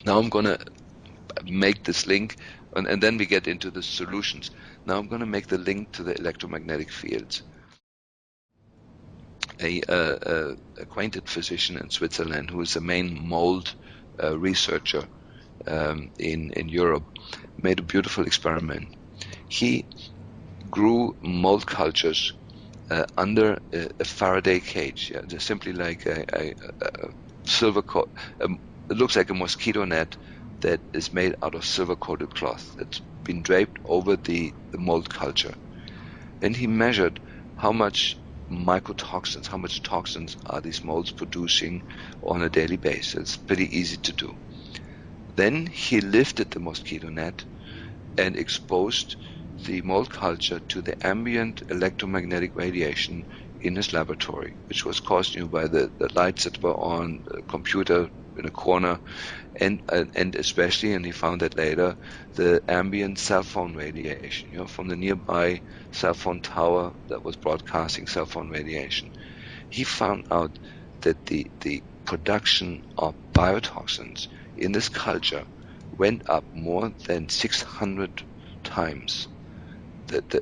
Now I'm going to make this link, and then we get into the solutions. Now I'm going to make the link to the electromagnetic fields. A acquainted physician in Switzerland, who is the main mold researcher in Europe, made a beautiful experiment. He grew mold cultures under a Faraday cage, just simply like a silver coat. It looks like a mosquito net that is made out of silver-coated cloth that's been draped over the mold culture. And he measured how much mycotoxins, how much toxins are these molds producing on a daily basis. It's pretty easy to do. Then he lifted the mosquito net and exposed the mold culture to the ambient electromagnetic radiation in his laboratory, which was caused by the lights that were on the computer in a corner, and especially, and he found that later, the ambient cell phone radiation, from the nearby cell phone tower that was broadcasting cell phone radiation. He found out that the production of biotoxins in this culture went up more than 600 times.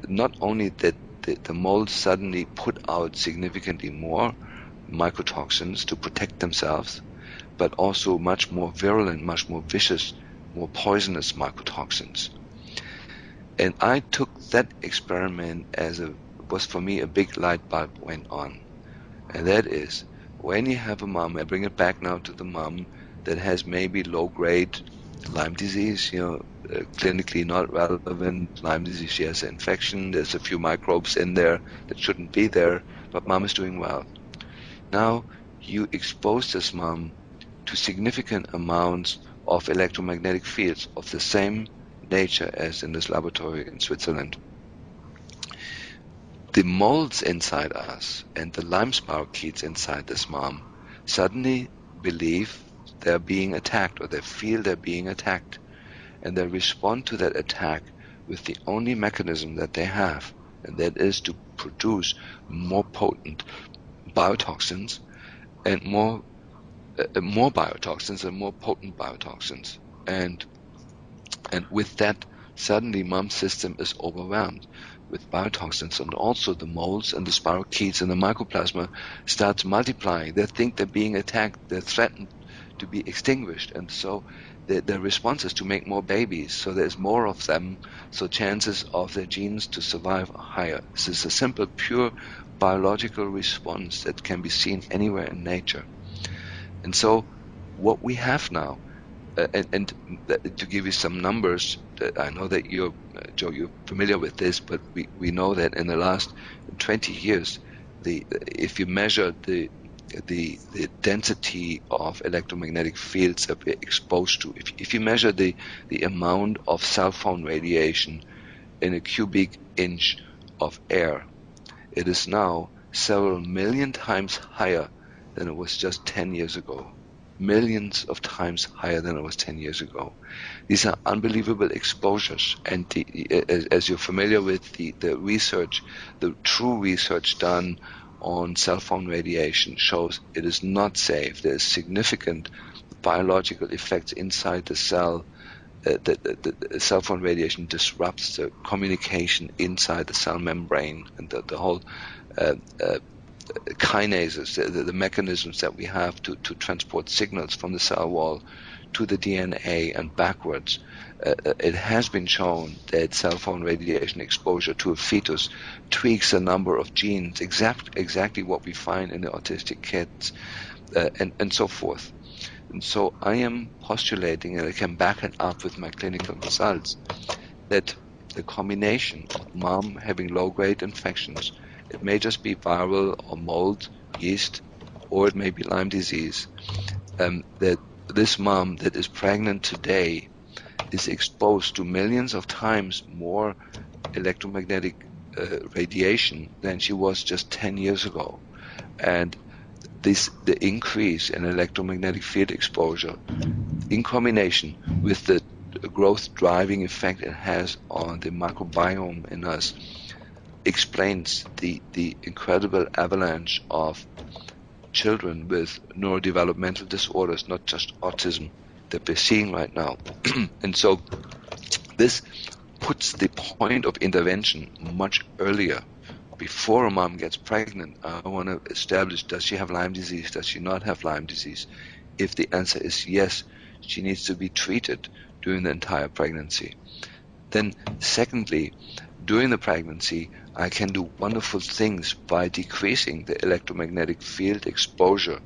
Not only that the molds suddenly put out significantly more mycotoxins to protect themselves, but also much more virulent, much more vicious, more poisonous mycotoxins. And I took that experiment was for me a big light bulb went on. And that is, when you have a mom, I bring it back now to the mom that has maybe low-grade Lyme disease, clinically not relevant Lyme disease. She has an infection. There's a few microbes in there that shouldn't be there, but mom is doing well. Now you expose this mom to significant amounts of electromagnetic fields of the same nature as in this laboratory in Switzerland. The molds inside us and the Lyme spirochetes inside this mom suddenly believe they're being attacked, or they feel they're being attacked, and they respond to that attack with the only mechanism that they have, and that is to produce more potent biotoxins and more biotoxins and more potent biotoxins. And with that, suddenly mom's system is overwhelmed with biotoxins, and also the molds and the spirochetes and the mycoplasma starts multiplying. They think they're being attacked. They're threatened to be extinguished, and so their response is to make more babies. So there's more of them, so chances of their genes to survive are higher. This is a simple, pure biological response that can be seen anywhere in nature. And so what we have now, and to give you some numbers, I know that Joe, you're familiar with this, but we know that in the last 20 years, if you measure the density of electromagnetic fields that we're exposed to, if you measure the amount of cell phone radiation in a cubic inch of air, it is now several million times higher than it was just 10 years ago. Millions of times higher than it was 10 years ago. These are unbelievable exposures, and as you're familiar with the research, the true research done on cell phone radiation shows it is not safe. There's significant biological effects inside the cell. The cell phone radiation disrupts the communication inside the cell membrane, and the whole kinases, the mechanisms that we have to transport signals from the cell wall to the DNA and backwards. It has been shown that cell phone radiation exposure to a fetus tweaks a number of genes, exactly what we find in the autistic kids, and so forth. And so I am postulating, and I can back it up with my clinical results, that the combination of mom having low-grade infections, it may just be viral or mold, yeast, or it may be Lyme disease, that this mom that is pregnant today is exposed to millions of times more electromagnetic radiation than she was just 10 years ago. And the increase in electromagnetic field exposure in combination with the growth driving effect it has on the microbiome in us explains the incredible avalanche of children with neurodevelopmental disorders, not just autism, that we're seeing right now. And so this puts the point of intervention much earlier. Before a mom gets pregnant, I want to establish, does she have Lyme disease? Does she not have Lyme disease? If the answer is yes, she needs to be treated during the entire pregnancy. Then secondly, during the pregnancy, I can do wonderful things by decreasing the electromagnetic field exposure